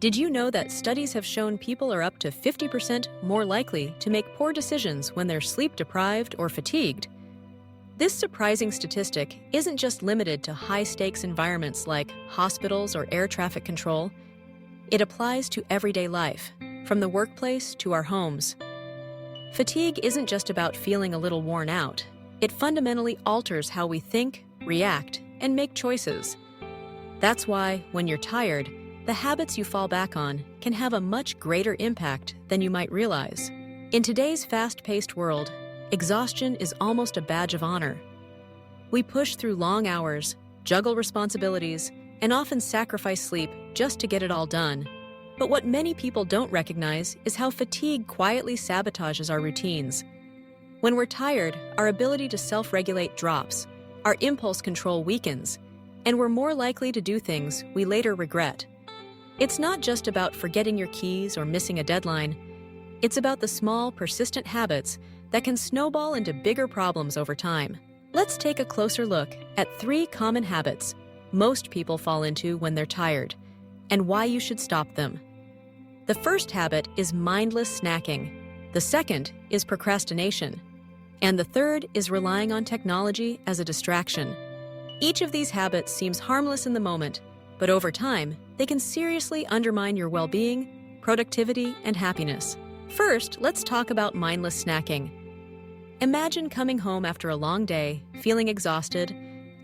Did you know that studies have shown people are up to 50% more likely to make poor decisions when they're sleep deprived or fatigued? This surprising statistic isn't just limited to high-stakes environments like hospitals or air traffic control. It applies to everyday life, from the workplace to our homes. Fatigue isn't just about feeling a little worn out. It fundamentally alters how we think, react, and make choices. That's why, when you're tired, the habits you fall back on can have a much greater impact than you might realize. In today's fast-paced world, exhaustion is almost a badge of honor. We push through long hours, juggle responsibilities, and often sacrifice sleep just to get it all done. But what many people don't recognize is how fatigue quietly sabotages our routines. When we're tired, our ability to self-regulate drops, our impulse control weakens, and we're more likely to do things we later regret. It's not just about forgetting your keys or missing a deadline. It's about the small, persistent habits that can snowball into bigger problems over time. Let's take a closer look at 3 common habits most people fall into when they're tired, and why you should stop them. The first habit is mindless snacking. The second is procrastination. And the third is relying on technology as a distraction. Each of these habits seems harmless in the moment, but over time, they can seriously undermine your well-being, productivity, and happiness. First, let's talk about mindless snacking. Imagine coming home after a long day, feeling exhausted,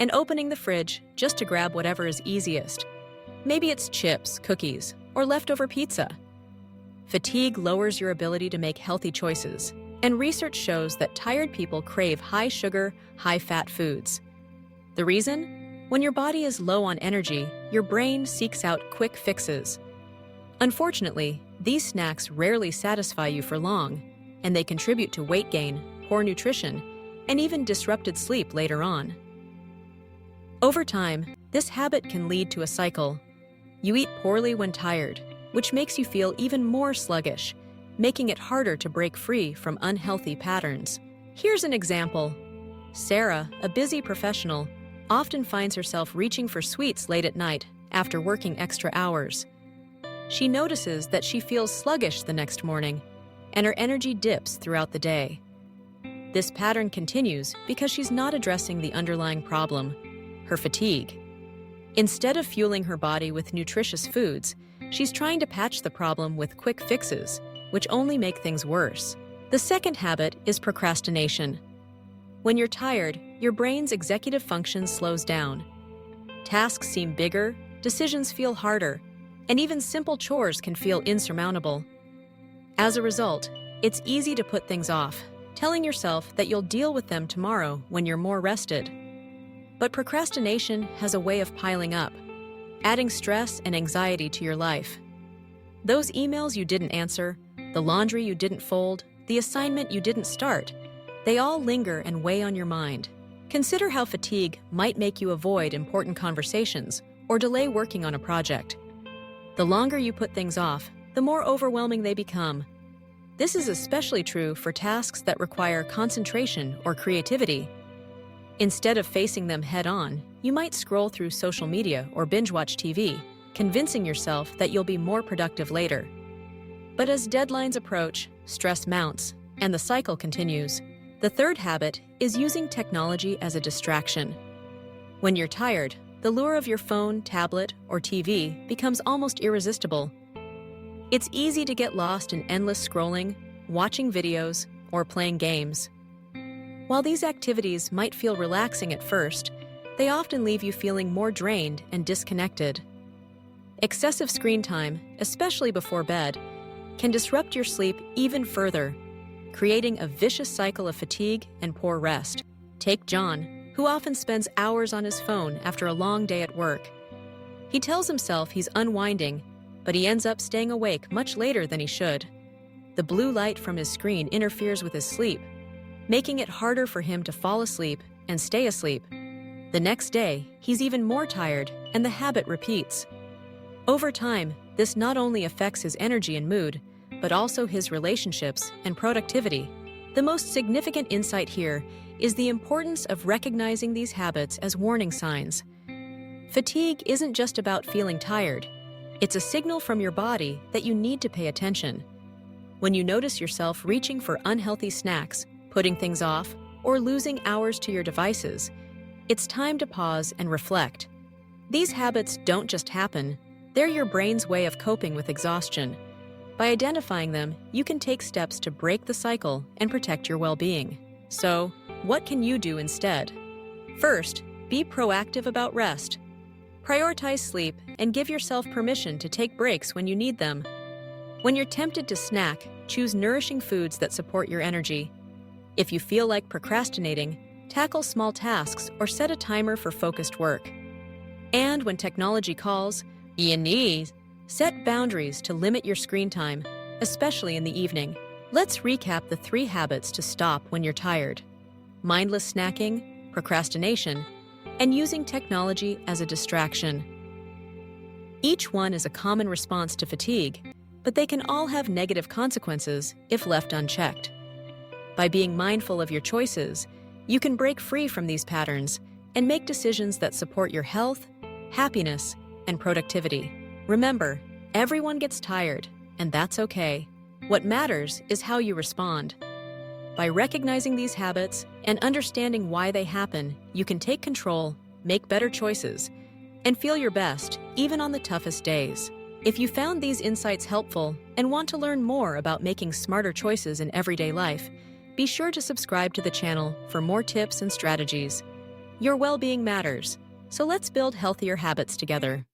and opening the fridge just to grab whatever is easiest. Maybe it's chips, cookies, or leftover pizza. Fatigue lowers your ability to make healthy choices, and research shows that tired people crave high-sugar, high-fat foods. The reason? When your body is low on energy, your brain seeks out quick fixes. Unfortunately, these snacks rarely satisfy you for long, and they contribute to weight gain, poor nutrition, and even disrupted sleep later on. Over time, this habit can lead to a cycle. You eat poorly when tired, which makes you feel even more sluggish, making it harder to break free from unhealthy patterns. Here's an example. Sarah, a busy professional, often finds herself reaching for sweets late at night after working extra hours. She notices that she feels sluggish the next morning, and her energy dips throughout the day. This pattern continues because she's not addressing the underlying problem, her fatigue. Instead of fueling her body with nutritious foods, she's trying to patch the problem with quick fixes, which only make things worse. The second habit is procrastination. When you're tired, your brain's executive function slows down. Tasks seem bigger, decisions feel harder, and even simple chores can feel insurmountable. As a result, it's easy to put things off, telling yourself that you'll deal with them tomorrow when you're more rested. But procrastination has a way of piling up, adding stress and anxiety to your life. Those emails you didn't answer, the laundry you didn't fold, the assignment you didn't start, they all linger and weigh on your mind. Consider how fatigue might make you avoid important conversations or delay working on a project. The longer you put things off, the more overwhelming they become. This is especially true for tasks that require concentration or creativity. Instead of facing them head-on, you might scroll through social media or binge-watch TV, convincing yourself that you'll be more productive later. But as deadlines approach, stress mounts, and the cycle continues. The third habit is using technology as a distraction. When you're tired, the lure of your phone, tablet, or TV becomes almost irresistible. It's easy to get lost in endless scrolling, watching videos, or playing games. While these activities might feel relaxing at first, they often leave you feeling more drained and disconnected. Excessive screen time, especially before bed, can disrupt your sleep even further, creating a vicious cycle of fatigue and poor rest. Take John, who often spends hours on his phone after a long day at work. He tells himself he's unwinding, but he ends up staying awake much later than he should. The blue light from his screen interferes with his sleep, making it harder for him to fall asleep and stay asleep. The next day, he's even more tired, and the habit repeats. Over time, this not only affects his energy and mood, but also his relationships and productivity. The most significant insight here is the importance of recognizing these habits as warning signs. Fatigue isn't just about feeling tired. It's a signal from your body that you need to pay attention. When you notice yourself reaching for unhealthy snacks, putting things off, or losing hours to your devices, it's time to pause and reflect. These habits don't just happen, they're your brain's way of coping with exhaustion. By identifying them, you can take steps to break the cycle and protect your well-being. So, what can you do instead? First, be proactive about rest. Prioritize sleep and give yourself permission to take breaks when you need them. When you're tempted to snack, choose nourishing foods that support your energy. If you feel like procrastinating, tackle small tasks or set a timer for focused work. And when technology calls, set boundaries to limit your screen time, especially in the evening. Let's recap the 3 habits to stop when you're tired: mindless snacking, procrastination, and using technology as a distraction. Each one is a common response to fatigue, but they can all have negative consequences if left unchecked. By being mindful of your choices, you can break free from these patterns and make decisions that support your health, happiness, and productivity. Remember, everyone gets tired, and that's okay. What matters is how you respond. By recognizing these habits and understanding why they happen, you can take control, make better choices, and feel your best, even on the toughest days. If you found these insights helpful and want to learn more about making smarter choices in everyday life, be sure to subscribe to the channel for more tips and strategies. Your well-being matters, so let's build healthier habits together.